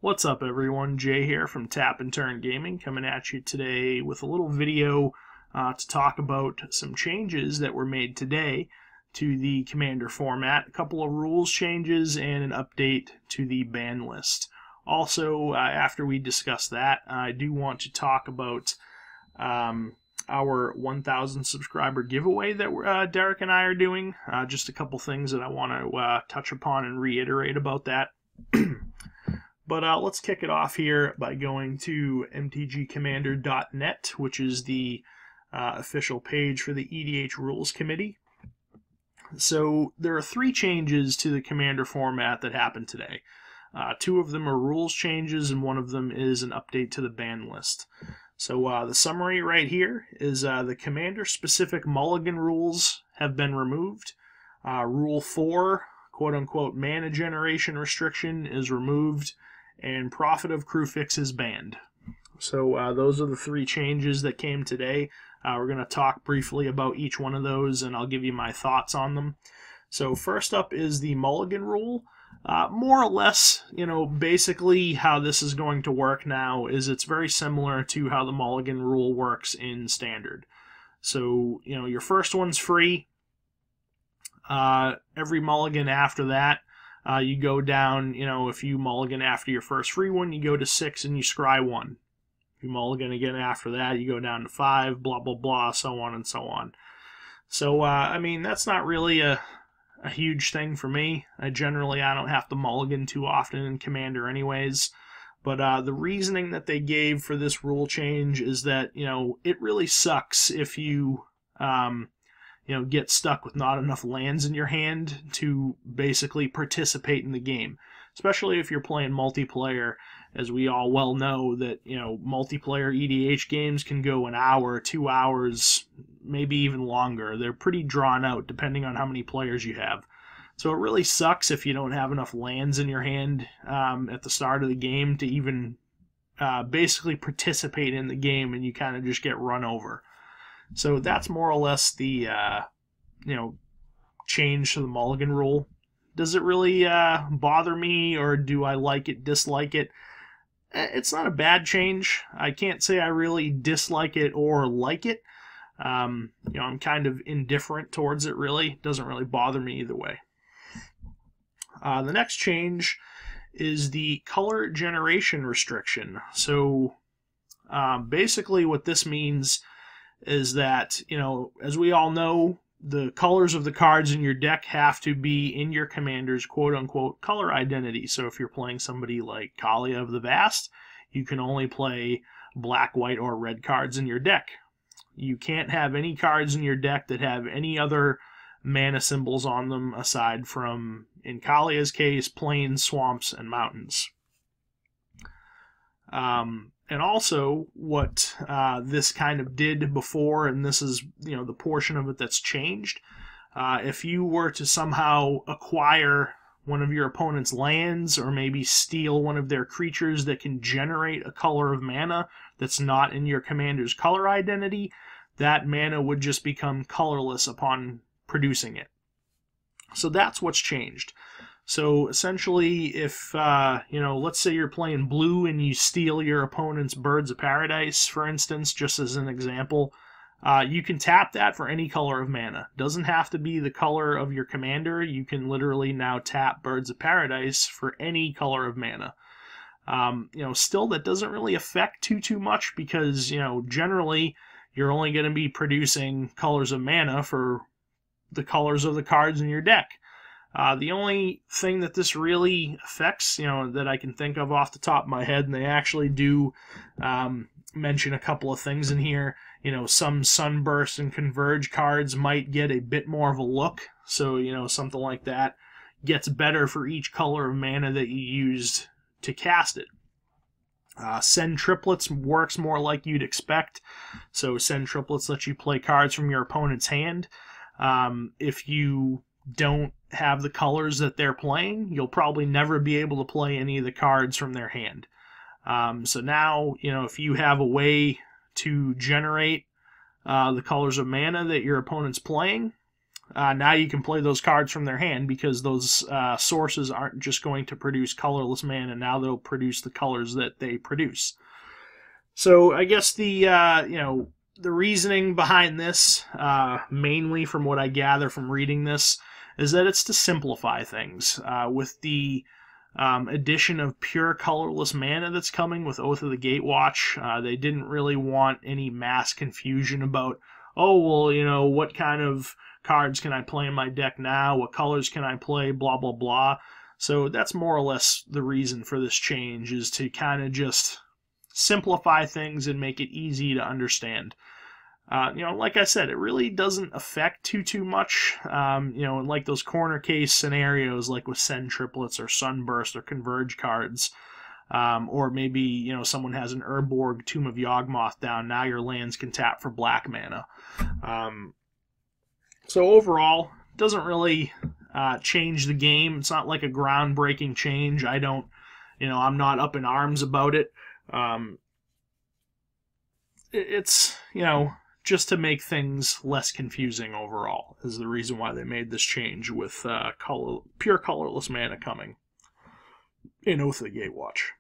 What's up everyone, Jay here from Tap and Turn Gaming, coming at you today with a little video to talk about some changes that were made today to the Commander format, a couple of rules changes and an update to the ban list. Also, after we discuss that, I do want to talk about our 1,000 subscriber giveaway that Derek and I are doing. Just a couple things that I want to touch upon and reiterate about that. But let's kick it off here by going to mtgcommander.net, which is the official page for the EDH Rules Committee. So there are 3 changes to the Commander format that happened today. 2 of them are rules changes, and 1 of them is an update to the ban list. So the summary right here is the Commander-specific mulligan rules have been removed. Rule 4, quote-unquote, mana generation restriction is removed, and Profit of Crew Fix is banned. So those are the 3 changes that came today. We're going to talk briefly about each one of those, and I'll give you my thoughts on them. So first up is the mulligan rule. More or less, basically how this is going to work now is it's very similar to how the mulligan rule works in Standard. So, your first one's free. Every mulligan after that, you go down, if you mulligan after your first free one, you go to 6 and you scry 1. If you mulligan again after that, you go down to 5, blah, blah, blah, so on and so on. So, I mean, that's not really a huge thing for me. I don't have to mulligan too often in Commander anyways. But the reasoning that they gave for this rule change is that, it really sucks if you get stuck with not enough lands in your hand to basically participate in the game. Especially if you're playing multiplayer, as we all well know that, multiplayer EDH games can go an hour, 2 hours, maybe even longer. They're pretty drawn out depending on how many players you have. So it really sucks if you don't have enough lands in your hand at the start of the game to even basically participate in the game, and you kind of just get run over. So that's more or less the, change to the mulligan rule. Does it really bother me, or do I like it, dislike it? It's not a bad change. I can't say I really dislike it or like it. I'm kind of indifferent towards it, really. It doesn't really bother me either way. The next change is the color generation restriction. So basically what this means is that, as we all know, the colors of the cards in your deck have to be in your commander's quote-unquote color identity. So if you're playing somebody like Kaalia of the Vast, you can only play black, white, or red cards in your deck. You can't have any cards in your deck that have any other mana symbols on them aside from, in Kaalia's case, plains, swamps, and mountains. And also, what this kind of did before, and this is the portion of it that's changed, if you were to somehow acquire one of your opponent's lands, or maybe steal one of their creatures that can generate a color of mana that's not in your commander's color identity, that mana would just become colorless upon producing it. So that's what's changed. So essentially, if, let's say you're playing blue and you steal your opponent's Birds of Paradise, for instance, just as an example, you can tap that for any color of mana. Doesn't have to be the color of your commander. You can literally now tap Birds of Paradise for any color of mana. Still, that doesn't really affect too much because, generally, you're only going to be producing colors of mana for the colors of the cards in your deck. The only thing that this really affects, that I can think of off the top of my head, and they actually do mention a couple of things in here, some Sunburst and Converge cards might get a bit more of a look, so, something like that gets better for each color of mana that you used to cast it. Send Triplets works more like you'd expect, so Send Triplets lets you play cards from your opponent's hand. If you don't have the colors that they're playing, you'll probably never be able to play any of the cards from their hand. So now, if you have a way to generate the colors of mana that your opponent's playing, now you can play those cards from their hand, because those sources aren't just going to produce colorless mana. Now they'll produce the colors that they produce. So I guess the the reasoning behind this, mainly from what I gather from reading this, is that it's to simplify things. With the addition of pure colorless mana that's coming with Oath of the Gatewatch, they didn't really want any mass confusion about, oh, well, what kind of cards can I play in my deck now? What colors can I play? Blah, blah, blah. So that's more or less the reason for this change, is to kind of just simplify things and make it easy to understand. Like I said, it really doesn't affect too much. In like those corner case scenarios, like with Send Triplets or Sunburst or Converge cards, or maybe someone has an Urborg Tomb of Yawgmoth down. Now your lands can tap for black mana. So overall, it doesn't really change the game. It's not like a groundbreaking change. I'm not up in arms about it. It's just to make things less confusing overall is the reason why they made this change with pure colorless mana coming in Oath of the Gatewatch.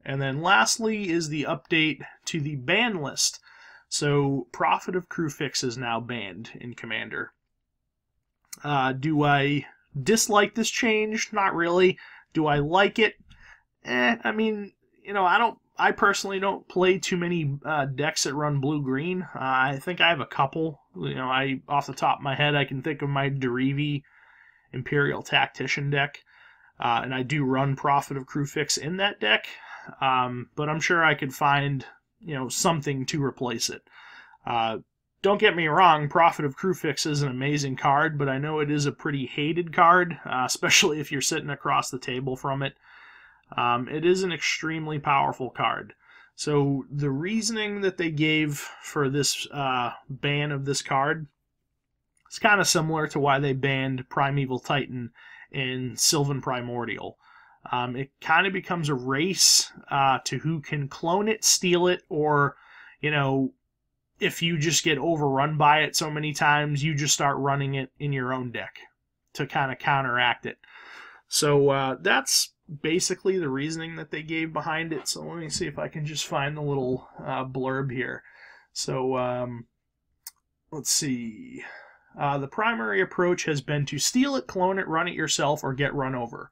And then lastly is the update to the ban list. So Prophet of Kruphix is now banned in Commander. Do I dislike this change? Not really. Do I like it? I personally don't play too many decks that run blue-green. I think I have a couple. Off the top of my head, I can think of my Derivi Imperial Tactician deck, and I do run Prophet of Kruphix in that deck. But I'm sure I could find something to replace it. Don't get me wrong, Prophet of Kruphix is an amazing card, but I know it is a pretty hated card, especially if you're sitting across the table from it. It is an extremely powerful card. So the reasoning that they gave for this ban of this card is kind of similar to why they banned Primeval Titan in Sylvan Primordial. It kind of becomes a race to who can clone it, steal it, or, if you just get overrun by it so many times, you just start running it in your own deck to kind of counteract it. So that's basically the reasoning that they gave behind it. So let me see if I can just find the little blurb here. So let's see. The primary approach has been to steal it, clone it, run it yourself, or get run over.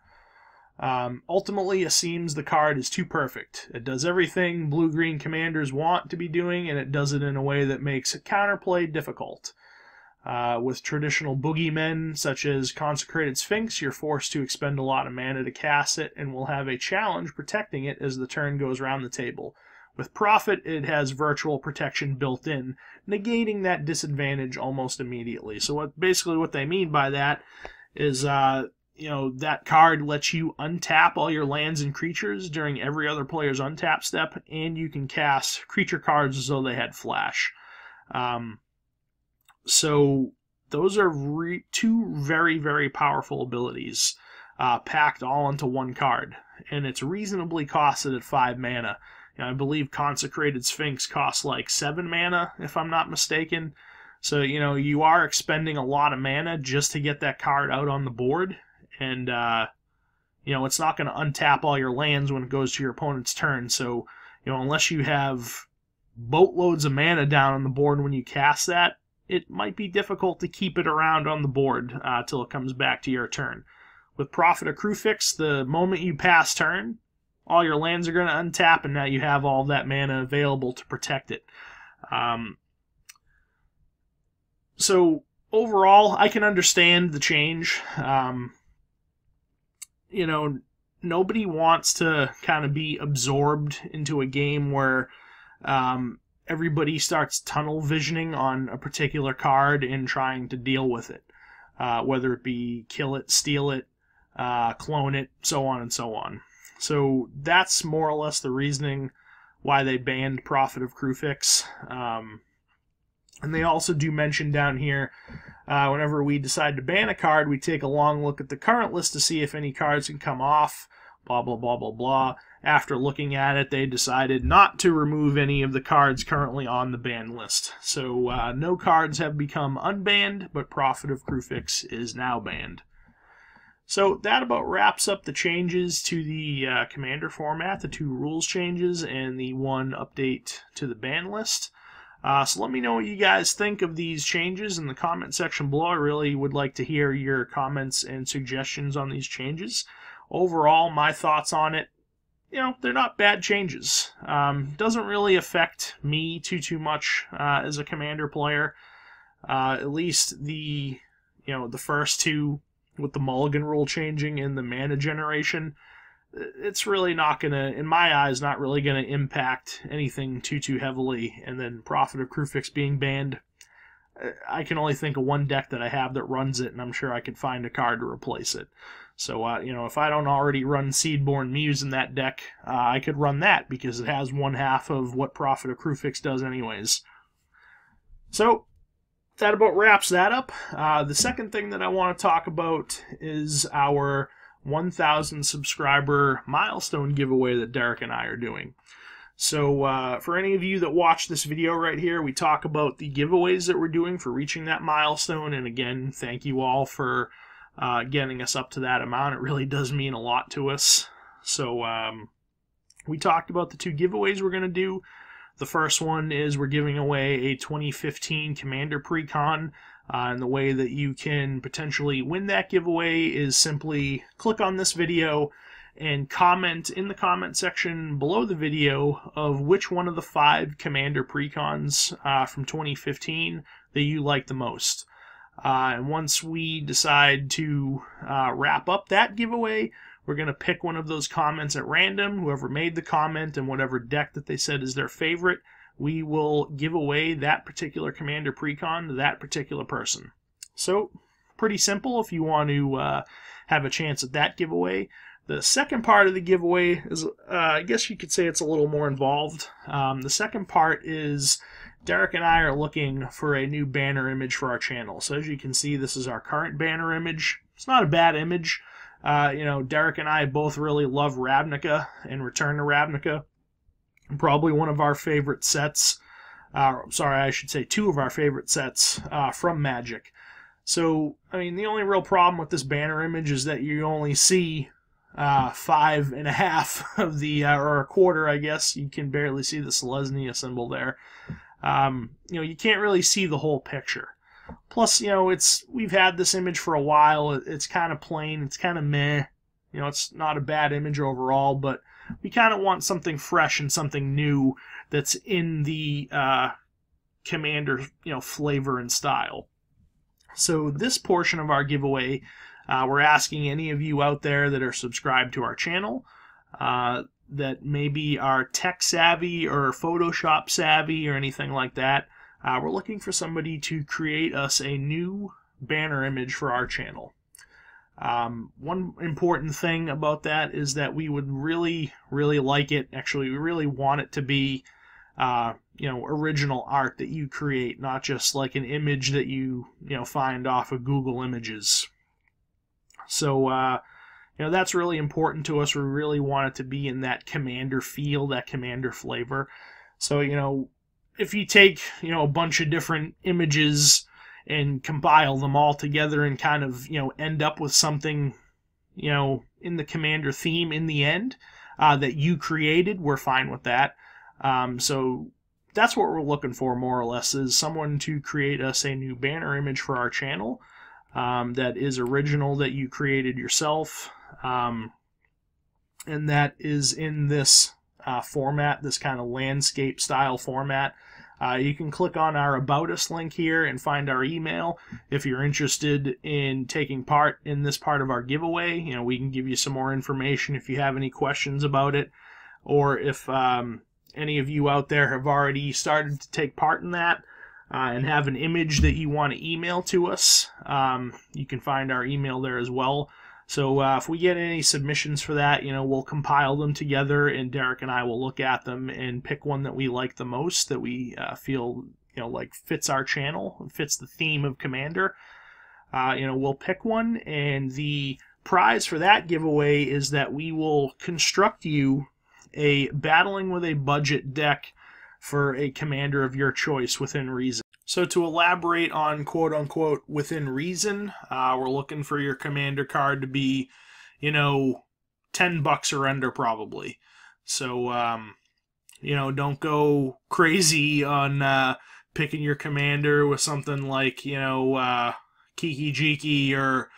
Ultimately, it seems the card is too perfect. It does everything blue-green commanders want to be doing, and it does it in a way that makes counterplay difficult. With traditional boogeymen, such as Consecrated Sphinx, you're forced to expend a lot of mana to cast it, and will have a challenge protecting it as the turn goes around the table. With Prophet, it has virtual protection built in, negating that disadvantage almost immediately. So basically what they mean by that is, that card lets you untap all your lands and creatures during every other player's untap step, and you can cast creature cards as though they had flash. So those are two very, very powerful abilities packed all into one card, and it's reasonably costed at 5 mana. I believe Consecrated Sphinx costs like 7 mana, if I'm not mistaken. So, you are expending a lot of mana just to get that card out on the board, and, it's not going to untap all your lands when it goes to your opponent's turn. So, unless you have boatloads of mana down on the board when you cast that, it might be difficult to keep it around on the board till it comes back to your turn. With Prophet of Kruphix, the moment you pass turn, all your lands are going to untap, and now you have all that mana available to protect it. So overall, I can understand the change. Nobody wants to kind of be absorbed into a game where everybody starts tunnel visioning on a particular card and trying to deal with it, whether it be kill it, steal it, clone it, so on and so on. So that's more or less the reasoning why they banned Prophet of Kruphix. And they also do mention down here, whenever we decide to ban a card, we take a long look at the current list to see if any cards can come off, blah, blah, blah, blah, blah. After looking at it, they decided not to remove any of the cards currently on the ban list. So no cards have become unbanned, but Prophet of Kruphix is now banned. So that about wraps up the changes to the Commander format, the 2 rules changes, and the 1 update to the ban list. So let me know what you guys think of these changes in the comment section below. I really would like to hear your comments and suggestions on these changes. Overall, my thoughts on it, they're not bad changes. Doesn't really affect me too much as a Commander player. At least the first 2 with the mulligan rule changing and the mana generation, it's really not gonna, in my eyes, not really gonna impact anything too heavily. And then Prophet of Kruphix being banned, I can only think of 1 deck that I have that runs it, and I'm sure I could find a card to replace it. So, if I don't already run Seedborn Muse in that deck, I could run that because it has 1/2 of what Prophet of Kruphix does anyways. So, that about wraps that up. The second thing that I want to talk about is our 1,000 subscriber milestone giveaway that Derek and I are doing. So for any of you that watch this video right here, we talk about the giveaways that we're doing for reaching that milestone. And again, thank you all for getting us up to that amount. It really does mean a lot to us. So we talked about the 2 giveaways we're going to do. The first one is we're giving away a 2015 Commander Precon, and the way that you can potentially win that giveaway is simply click on this video and comment in the comment section below the video of which one of the 5 Commander Precons from 2015 that you like the most. And once we decide to wrap up that giveaway, we're going to pick one of those comments at random. Whoever made the comment and whatever deck that they said is their favorite, we will give away that particular Commander Precon to that particular person. So, pretty simple if you want to have a chance at that giveaway. The second part of the giveaway is, I guess you could say it's a little more involved. The second part is Derek and I are looking for a new banner image for our channel. So as you can see, this is our current banner image. It's not a bad image. Derek and I both really love Ravnica and Return to Ravnica. Probably one of our favorite sets. Sorry, I should say 2 of our favorite sets from Magic. So, I mean, the only real problem with this banner image is that you only see 5.5 of the, or a quarter, I guess. You can barely see the Selesnya symbol there. You can't really see the whole picture. Plus, we've had this image for a while. It's kind of plain. It's kind of meh. It's not a bad image overall, but we kind of want something fresh and something new that's in the Commander, flavor and style. So this portion of our giveaway, we're asking any of you out there that are subscribed to our channel, that maybe are tech savvy or Photoshop savvy or anything like that. We're looking for somebody to create us a new banner image for our channel. One important thing about that is that we would really like it. Actually, we really want it to be, original art that you create, not just like an image that you find off of Google Images. So, that's really important to us. We really want it to be in that Commander feel, that Commander flavor. So, if you take, a bunch of different images and compile them all together and kind of, end up with something, in the Commander theme in the end that you created, we're fine with that. So that's what we're looking for, more or less, is someone to create us a new banner image for our channel that is original, that you created yourself, and that is in this format, this kind of landscape style format. You can click on our About Us link here and find our email if you're interested in taking part in this part of our giveaway. We can give you some more information if you have any questions about it, or if any of you out there have already started to take part in that and have an image that you want to email to us. You can find our email there as well. So if we get any submissions for that, we'll compile them together, and Derek and I will look at them and pick one that we like the most, that we feel like fits our channel, fits the theme of Commander. We'll pick one, and the prize for that giveaway is that we will construct you a Battling with a Budget deck for a commander of your choice within reason. So to elaborate on quote-unquote within reason, we're looking for your commander card to be, you know, $10 or under probably. So, you know, don't go crazy on picking your commander with something like, you know, Kiki Jiki or,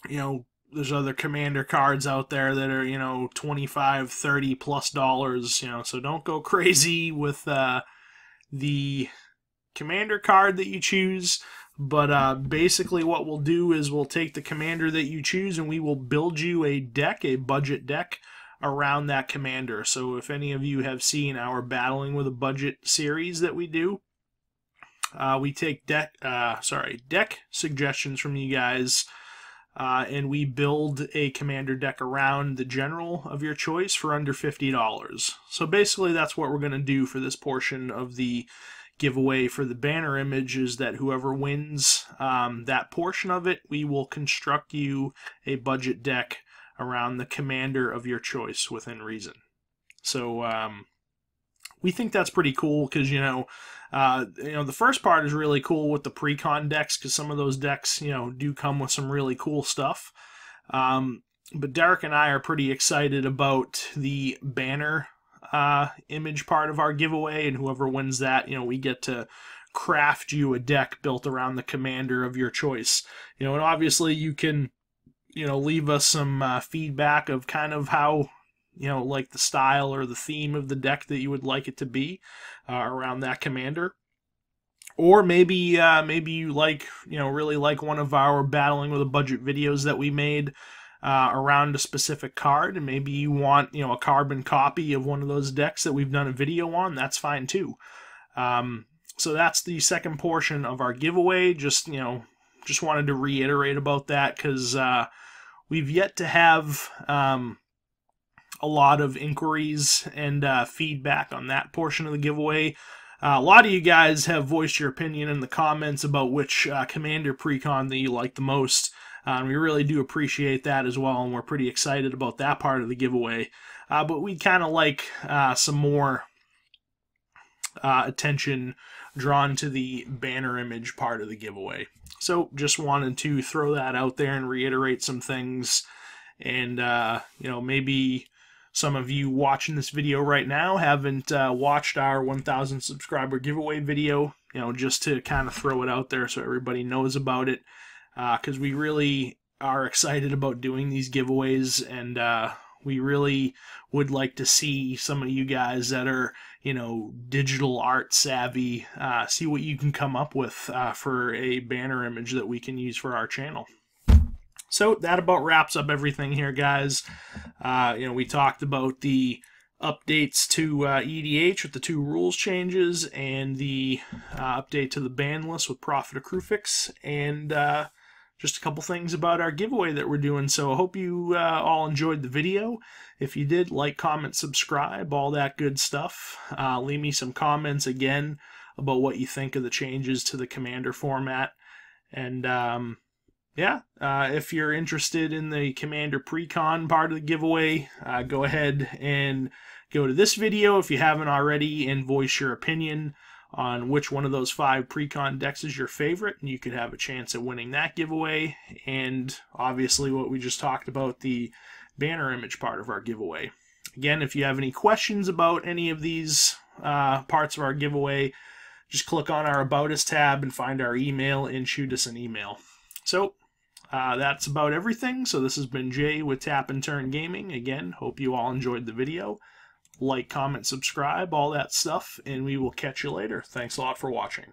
you know, there's other commander cards out there that are, you know, $25, $30+, you know, so don't go crazy with the commander card that you choose. But basically what we'll do is we'll take the commander that you choose and we will build you a deck, a budget deck, around that commander. So if any of you have seen our Battling with a Budget series that we do, we take deck suggestions from you guys, and we build a commander deck around the general of your choice for under $50. So basically that's what we're going to do for this portion of the giveaway for the banner image, is that whoever wins that portion of it, we will construct you a budget deck around the commander of your choice within reason. So we think that's pretty cool because, you know, the first part is really cool with the pre-con decks, because some of those decks, you know, do come with some really cool stuff. But Derek and I are pretty excited about the banner image part of our giveaway, and whoever wins that, you know, we get to craft you a deck built around the commander of your choice. You know, and obviously you can, you know, leave us some feedback of kind of how, you know, like the style or the theme of the deck that you would like it to be around that commander. Or maybe you like, you know, really like one of our Battling with a Budget videos that we made around a specific card, and maybe you want, you know, a carbon copy of one of those decks that we've done a video on. That's fine too. So that's the second portion of our giveaway. Just, you know, just wanted to reiterate about that because we've yet to have a lot of inquiries and feedback on that portion of the giveaway. A lot of you guys have voiced your opinion in the comments about which commander precon that you like the most. We really do appreciate that as well, and we're pretty excited about that part of the giveaway. But we'd kind of like some more attention drawn to the banner image part of the giveaway. So just wanted to throw that out there and reiterate some things. And, you know, maybe some of you watching this video right now haven't watched our 1,000 subscriber giveaway video, you know, just to kind of throw it out there so everybody knows about it. Because we really are excited about doing these giveaways, and we really would like to see some of you guys that are, you know, digital art savvy, see what you can come up with for a banner image that we can use for our channel. So that about wraps up everything here, guys. You know, we talked about the updates to EDH with the 2 rules changes, and the update to the ban list with Profit Accrue Fix, and just a couple things about our giveaway that we're doing. So I hope you all enjoyed the video. If you did, like, comment, subscribe, all that good stuff. Leave me some comments again about what you think of the changes to the commander format. And yeah, if you're interested in the commander precon part of the giveaway, go ahead and go to this video if you haven't already and voice your opinion on which one of those 5 precon decks is your favorite, and you could have a chance at winning that giveaway. And obviously what we just talked about, the banner image part of our giveaway. Again, if you have any questions about any of these parts of our giveaway, just click on our About Us tab and find our email and shoot us an email. So that's about everything. So this has been Jay with Tap and Turn Gaming. Again, hope you all enjoyed the video. Like, comment, subscribe, all that stuff, and we will catch you later. Thanks a lot for watching.